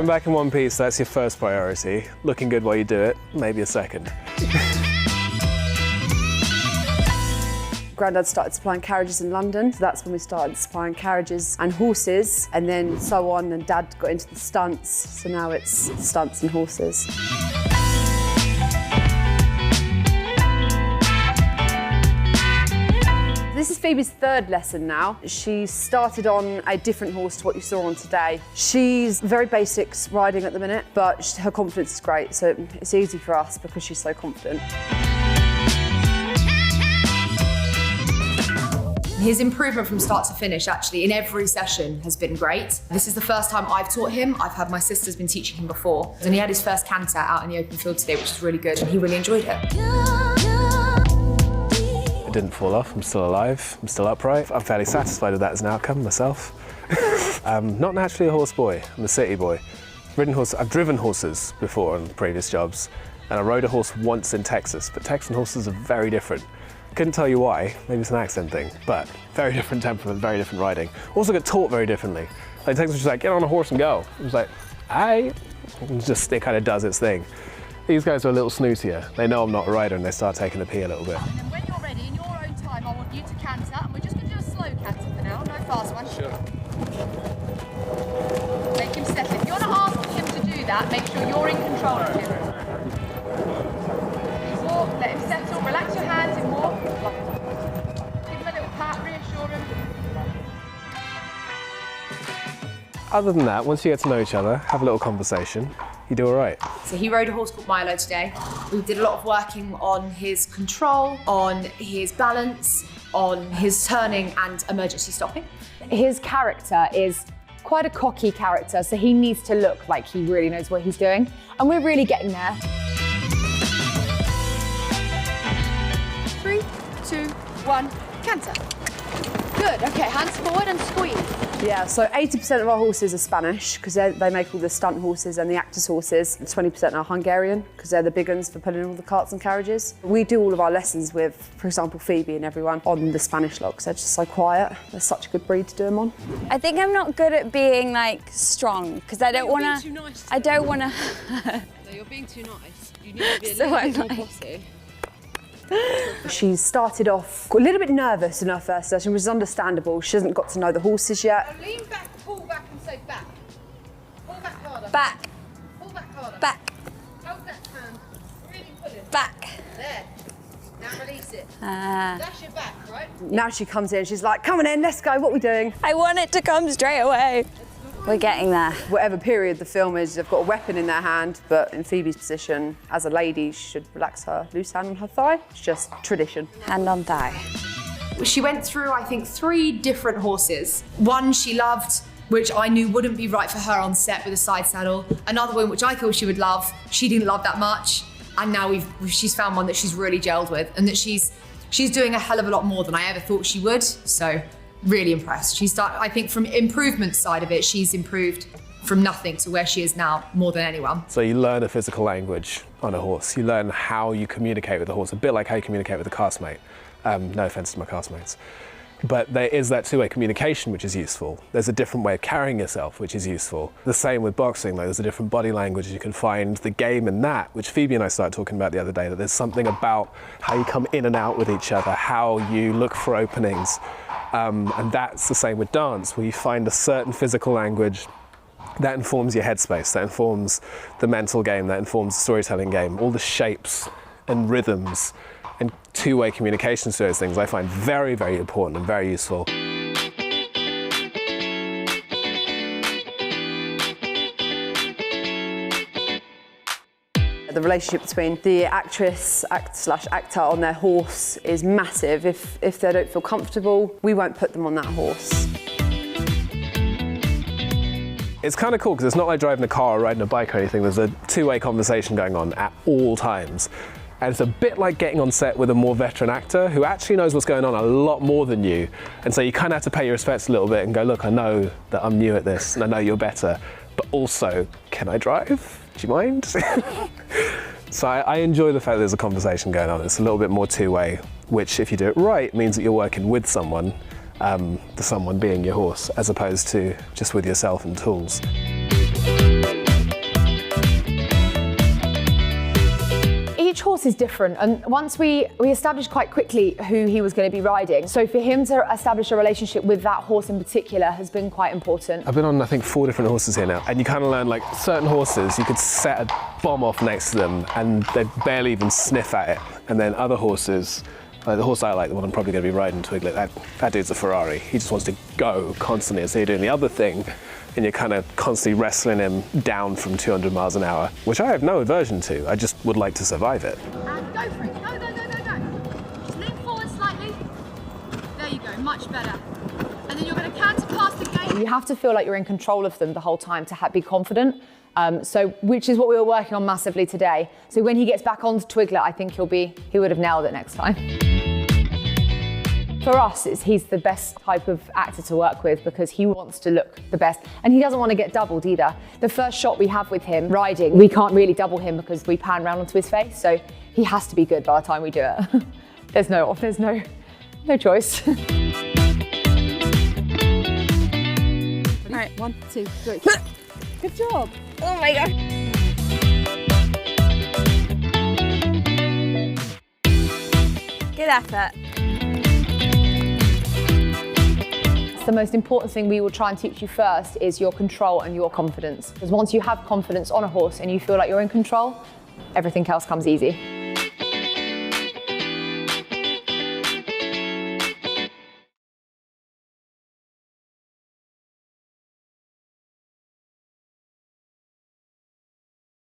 Getting back in one piece, that's your first priority. Looking good while you do it, maybe a second. Grandad started supplying carriages in London, so that's when we started supplying carriages and horses, and then so on, and Dad got into the stunts, so now it's stunts and horses. This is Phoebe's third lesson now. She started on a different horse to what you saw on today. She's very basics riding at the minute, but her confidence is great, so it's easy for us because she's so confident. His improvement from start to finish, actually, in every session has been great. This is the first time I've taught him. I've had my sister's been teaching him before. And he had his first canter out in the open field today, which is really good, and he really enjoyed it. It didn't fall off, I'm still alive, I'm still upright. I'm fairly satisfied with that as an outcome myself. Not naturally a horse boy, I'm a city boy. I've driven horses before on previous jobs, and I rode a horse once in Texas, but Texan horses are very different. Couldn't tell you why, maybe it's an accent thing, but very different temperament, very different riding. Also got taught very differently. Like Texas was just like, get on a horse and go. It was like, aye. It kind of does its thing. These guys are a little snootier. They know I'm not a rider and they start taking the pee a little bit. And then when you're ready, in your own time, I want you to canter, and we're just going to do a slow canter for now, no fast one. Sure. Make him settle. If you're not asking him to do that, make sure you're in control of him. Walk, let him settle, relax your hands and walk. Give him a little pat, reassure him. Other than that, once you get to know each other, have a little conversation, you do all right. So he rode a horse called Milo today. We did a lot of working on his control, on his balance, on his turning and emergency stopping. His character is quite a cocky character, so he needs to look like he really knows what he's doing. And we're really getting there. 3, 2, 1, canter. Good, okay, hands forward and squeeze. Yeah, so 80% of our horses are Spanish, because they make all the stunt horses and the actors' horses. 20% are Hungarian, because they're the big ones for pulling all the carts and carriages. We do all of our lessons with, for example, Phoebe and everyone on the Spanish logs. They're just so quiet. They're such a good breed to do them on. I think I'm not good at being, like, strong, because I don't want to... Nice, I don't want to... no, you're being too nice. You need to be a So little I'm bit more like- bossy. She started off a little bit nervous in her first session, which is understandable. She hasn't got to know the horses yet. Now lean back, pull back and say back. Pull back harder. Back, Pull back harder. back, Hold that hand. Really pull it. back. There. Now release it. Ah. That's your back, right? Now she comes in, she's like, come on in, let's go, what are we doing? I want it to come straight away. We're getting there. Whatever period the film is, they've got a weapon in their hand, but in Phoebe's position, as a lady, she should relax her loose hand on her thigh. It's just tradition. Hand on thigh. She went through, I think, 3 different horses. One she loved, which I knew wouldn't be right for her on set with a side saddle. Another one which I thought she would love, she didn't love that much. And now she's found one that she's really gelled with, and that she's doing a hell of a lot more than I ever thought she would. So really impressed. I think from improvement side of it, she's improved from nothing to where she is now more than anyone. So you learn a physical language on a horse. You learn how you communicate with the horse, a bit like how you communicate with a castmate. No offense to my castmates. But there is that two-way communication, which is useful. There's a different way of carrying yourself, which is useful. The same with boxing, though. There's a different body language. You can find the game in that, which Phoebe and I started talking about the other day, that there's something about how you come in and out with each other, how you look for openings. And that's the same with dance, where you find a certain physical language that informs your headspace, that informs the mental game, that informs the storytelling game, all the shapes and rhythms and two-way communications to those things I find very, very important and very useful. The relationship between the actor on their horse is massive. If they don't feel comfortable, we won't put them on that horse. It's kind of cool because it's not like driving a car or riding a bike or anything. There's a two-way conversation going on at all times. And it's a bit like getting on set with a more veteran actor who actually knows what's going on a lot more than you. And so you kind of have to pay your respects a little bit and go, look, I know that I'm new at this and I know you're better, but also, can I drive? Do you mind? So I enjoy the fact that there's a conversation going on. It's a little bit more two-way, which if you do it right, means that you're working with someone, the someone being your horse, as opposed to just with yourself and tools. Each horse is different, and once we established quite quickly who he was going to be riding. So for him to establish a relationship with that horse in particular has been quite important. I've been on, I think, 4 different horses here now, and you kind of learn, like, certain horses, you could set a bomb off next to them and they'd barely even sniff at it. And then other horses, like the horse I like, the one I'm probably going to be riding, Twiglet, that dude's a Ferrari. He just wants to go constantly. And so you're doing the other thing, and you're kind of constantly wrestling him down from 200 miles an hour, which I have no aversion to. I just would like to survive it. And go for it. Go, go, go, go, go. Just lean forward slightly. There you go, much better. And then you're going to canter past the gate. You have to feel like you're in control of them the whole time to be confident. Which is what we were working on massively today. So when he gets back onto Twiglet, I think he would have nailed it next time. For us, he's the best type of actor to work with because he wants to look the best and he doesn't want to get doubled either. The first shot we have with him riding, we can't really double him because we pan round onto his face, so he has to be good by the time we do it. There's no choice. All right, 1, 2, 3. Good job. Oh my God. Good effort. The most important thing we will try and teach you first is your control and your confidence. Because once you have confidence on a horse and you feel like you're in control, everything else comes easy.